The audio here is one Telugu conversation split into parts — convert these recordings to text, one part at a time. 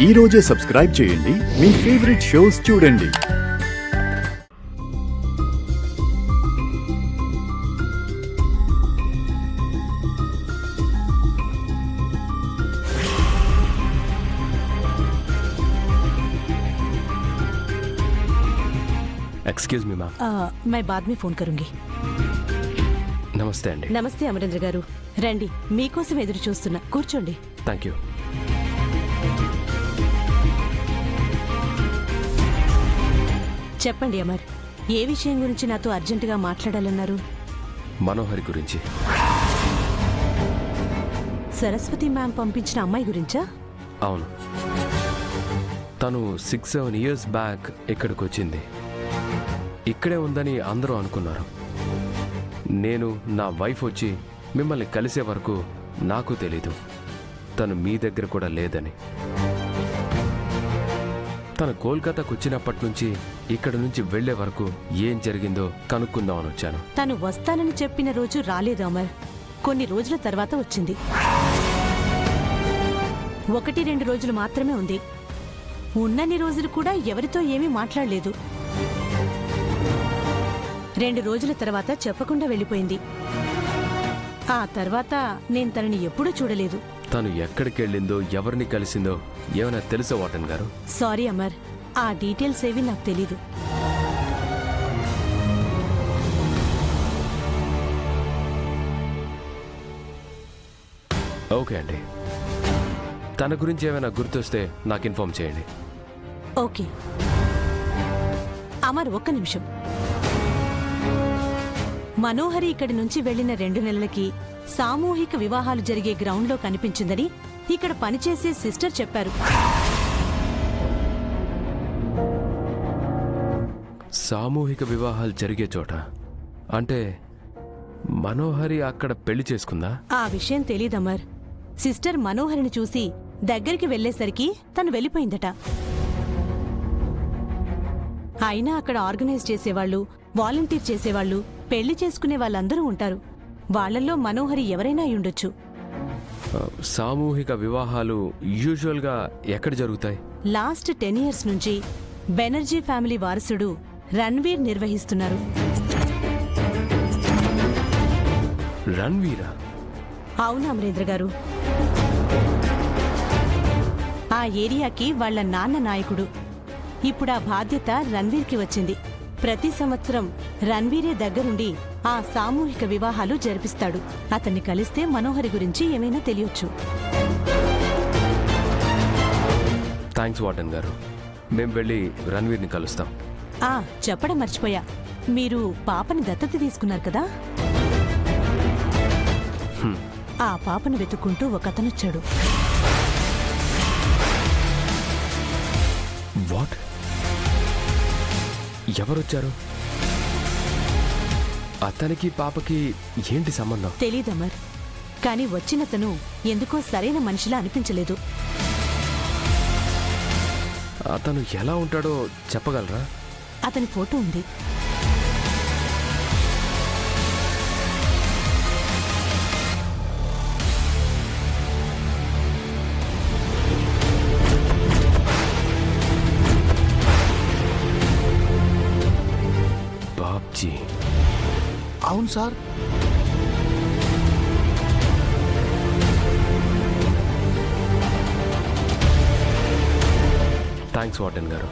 ఈ రోజే సబ్స్క్రైబ్ చేయండి, మీ ఫేవరెట్ షోస్ చూడండి. Excuse me ma'am. मैं बाद में फोन करूंगी. నమస్తే అండి. నమస్తే అమరేంద్ర గారు, రండి, మీకోసం ఎదురు చూస్తున్నా, కూర్చోండి. Thank you. చెప్పండి అమర్, ఏ విషయం గురించి నాతో అర్జెంటుగా మాట్లాడాలన్నారు? మనోహరి గురించి. సరస్వతి మ్యామ్ పంపించిన అమ్మాయి గురించా? అవును, తను 6-7 years బ్యాక్ ఇక్కడికి వచ్చింది. ఇక్కడే ఉందని అందరూ అనుకున్నారు. నేను నా వైఫ్ వచ్చి మిమ్మల్ని కలిసే వరకు నాకు తెలీదు తను మీ దగ్గర కూడా లేదని. తను కోల్కతాకు వచ్చినప్పటి నుంచి ఇక్కడ నుంచి వెళ్లే వరకు ఏం జరిగిందో కనుక్కుందామని వచ్చాను. తను వస్తానని చెప్పిన రోజు రాలేదు అమర్, కొన్ని రోజుల తర్వాత వచ్చింది. 1-2 రోజులు మాత్రమే ఉంది. ఉన్నన్ని రోజులు కూడా ఎవరితో ఏమీ మాట్లాడలేదు. 2 రోజుల తర్వాత చెప్పకుండా వెళ్ళిపోయింది. ఆ తర్వాత నేను తనని ఎప్పుడూ చూడలేదు. తను ఎక్కడికి వెళ్ళిందో, ఎవరిని కలిసిందో ఏమైనా తెలుసా వాటన్ గారు? సారీ అమర్, ఆ డీటెయిల్స్ ఏవి నాకు తెలీదు. ఓకే అండి, తన గురించి ఏమైనా గుర్తొస్తే నాకు ఇన్ఫార్మ్ చేయండి. ఓకే అమర్, ఒక్క నిమిషం. మనోహరి ఇక్కడి నుంచి వెళ్లిన 2 నెలలకి సామూహిక వివాహాలు జరిగే గ్రౌండ్లో కనిపించిందని ఇక్కడ పనిచేసే సిస్టర్ చెప్పారు. సామూహిక వివాహాలు జరిగే చోట అంటే మనోహరి అక్కడ పెళ్లి చేసుకుందా? ఆ విషయం తెలీదమర్. సిస్టర్ మనోహరిని చూసి దగ్గరికి వెళ్లేసరికి తను వెళ్ళిపోయిందట. అయినా అక్కడ ఆర్గనైజ్ చేసేవాళ్లు, వాలంటీర్ చేసేవాళ్లు, పెళ్లి చేసుకునే వాళ్ళందరూ ఉంటారు. వాళ్లల్లో మనోహరి ఎవరైనా అయ్యుండొచ్చు. సామూహిక వివాహాలు యూజువల్గా ఎక్కడ జరుగుతాయి? లాస్ట్ 10 years నుంచి బెనర్జీ ఫ్యామిలీ వారసుడు రణ్వీర్ నిర్వహిస్తున్నారు. రణ్వీరా? అవును అమరేంద్ర గారు, ఆ ఏరియాకి వాళ్ల నాన్న నాయకుడు. ఇప్పుడు ఆ బాధ్యత రణ్వీర్కి వచ్చింది. ప్రతి సంవత్సరం రణ్వీరే దగ్గరుండి ఆ సామూహిక వివాహాలు జరిపిస్తాడు. అతన్ని కలిస్తే మనోహరి గురించి ఏమైనా తెలియొచ్చు. థ్యాంక్స్ వాటన్ గారు, మేం వెళ్ళి రణ్వీర్ని కలుస్తాం. చెప్పడం మర్చిపోయా, మీరు పాపని దత్తత తీసుకున్నారు కదా? ఆ పాపను వెతుక్కుంటూ ఒకతనొచ్చాడు. వాట్? ఎవరొచ్చారు? అతనికి పాపకి ఏంటి సంబంధం? తెలీదమర్, కాని వచ్చినతను ఎందుకో సరైన మనిషిలా అనిపించలేదు. అతను ఎలా ఉంటాడో చెప్పగలరా? అతని ఫోటో ఉంది. బాబ్జీ. అవును సార్. థ్యాంక్స్ వాటన్ గారు.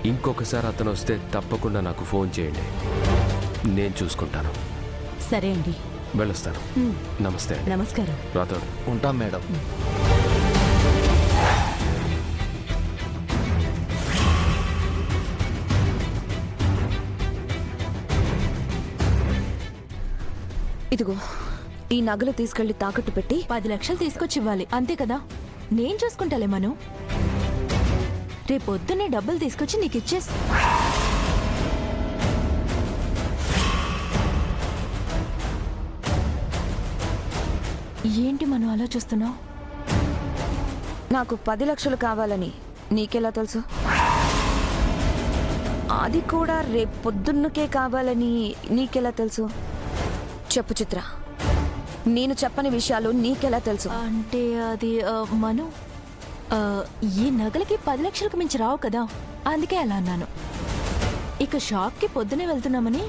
ఇంకొకసారి అతను వస్తే తప్పకుండా నాకు ఫోన్ చేయండి, నేను చూసుకుంటాను. సరే అండి, వెళ్ళొస్తాను. నమస్తే. నమస్కారం. రాథోడ్. ఉంటాం మేడం. ఇదిగో, ఈ నగలు తీసుకెళ్లి తాకట్టు పెట్టి 10 లక్షలు తీసుకొచ్చి ఇవ్వాలి, అంతే కదా? నేను చూసుకుంటాలే మను. రేపొద్దునే డబ్బులు తీసుకొచ్చి నీకు ఇచ్చేసి. ఏంటి మను ఆలోచిస్తున్నావు? నాకు 10 లక్షలు కావాలని నీకెలా తెలుసు? అది కూడా రేపొద్దున్నకే కావాలని నీకెలా తెలుసు? చెప్పు చిత్ర, నేను చెప్పని విషయాలు నీకెలా తెలుసు? అంటే అది మను ఆ, ఈ నగలకి 10 లక్షలకు మించి రావు కదా, అందుకే అలా అన్నాను. ఇక షాప్కి పొద్దునే వెళ్తున్నామని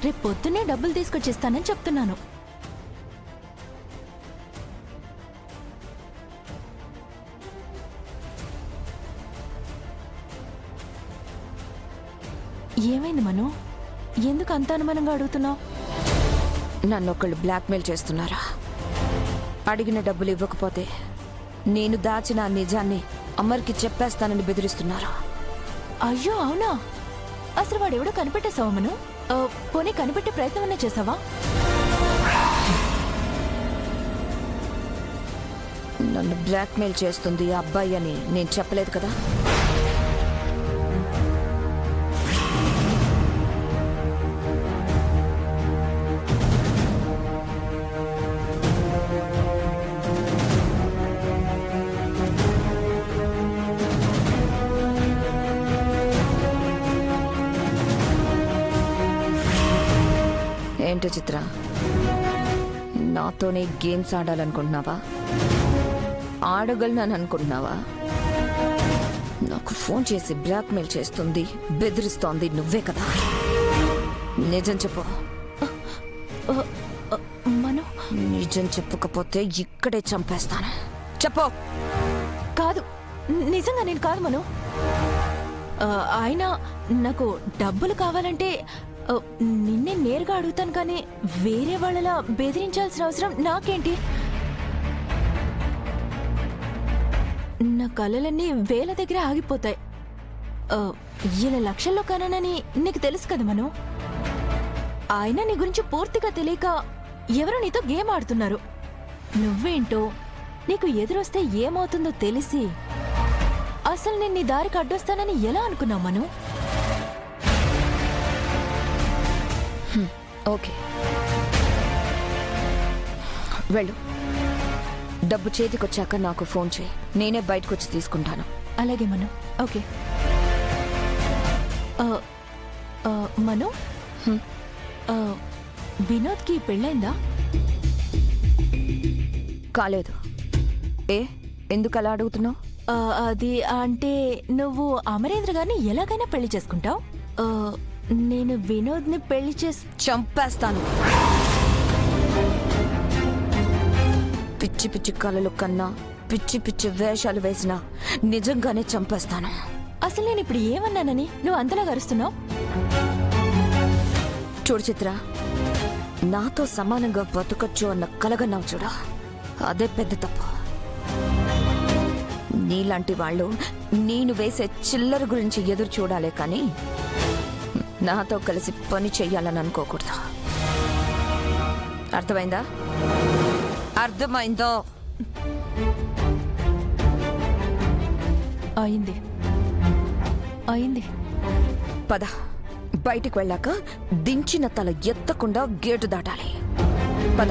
రేపు పొద్దునే డబ్బులు తీసుకొచ్చిస్తానని చెప్తున్నాను. ఏమైంది మను? ఎందుకు అంత అనుమానంగా అడుగుతున్నావు? నన్ను ఒకళ్ళు బ్లాక్మెయిల్ చేస్తున్నారా? అడిగిన డబ్బులు ఇవ్వకపోతే నేను దాచిన ఆ నిజాన్ని అమర్కి చెప్పేస్తానని బెదిరిస్తున్నారు. అయ్యో అవునా? అసలు వాడెవడో కనిపెట్టేశావా మను? పోనీ కనిపెట్టే ప్రయత్నం అన్నా చేసావా? నన్ను బ్లాక్మెయిల్ చేస్తుంది ఆ అబ్బాయి అని నేను చెప్పలేదు కదా. ఏంటో చిత్ర, నాతోనే గేమ్స్ ఆడాలనుకుంటున్నావా? ఆడగలను అనుకుంటున్నావా? నాకు ఫోన్ చేసి బ్లాక్మెయిల్ చేస్తుంది, బెదిరిస్తోంది నువ్వే కదా. నిజం చెప్పు. మను నిజం చెప్పకపోతే ఇక్కడే చంపేస్తాను. చెప్పు. కాదు, నిజంగా నేను కాదు మను. అయినా నాకు డబ్బులు కావాలంటే నిన్నే నేరుగా అడుగుతాను, కానీ వేరే వాళ్ళలా బెదిరించాల్సిన అవసరం నాకేంటి? నా కళలన్నీ వేల దగ్గర ఆగిపోతాయి. ఈయన లక్షల్లో కననని నీకు తెలుసు కదా మను. ఆయన నీ గురించి పూర్తిగా తెలియక ఎవరో నీతో గేమ్ ఆడుతున్నారు. నువ్వేంటో, నీకు ఎదురొస్తే ఏమవుతుందో తెలిసి అసలు నేను నీ దారికి అడ్డొస్తానని ఎలా అనుకున్నావు మను? ఓకే, వెళ్ళు. డబ్బు చేతికొచ్చాక నాకు ఫోన్ చేయి, నేనే బయటకు వచ్చి తీసుకుంటాను. అలాగే మను. ఓకే. మను, వినోద్కి పెళ్ళైందా? కాలేదు. ఎందుకు అలా అడుగుతున్నావు? అది అంటే నువ్వు అమరేంద్ర గారిని ఎలాగైనా పెళ్లి చేసుకుంటావు. నేను వినోద్ని పెళ్లి చంపేస్తాను. పిచ్చి పిచ్చి కలలు కన్నా, పిచ్చి పిచ్చి వేషాలు వేసినా నిజంగానే చంపేస్తాను. అసలు నేను ఇప్పుడు ఏమన్నానని నువ్వు అంతలా గరుస్తున్నావు? చూడు చిత్ర, నాతో సమానంగా బతుకొచ్చు అన్న కలగన్నావు చూడ, అదే పెద్ద తప్పు. నీలాంటి వాళ్ళు నేను వేసే చిల్లర గురించి ఎదురు చూడాలే కానీ నాతో కలిసి పని చెయ్యాలని అనుకోకూడదు. అర్థమైందా? అర్థమైందో? అయింది అయింది. పద, బయటికి వెళ్ళాక దించిన తల ఎత్తకుండా గేటు దాటాలి. పద.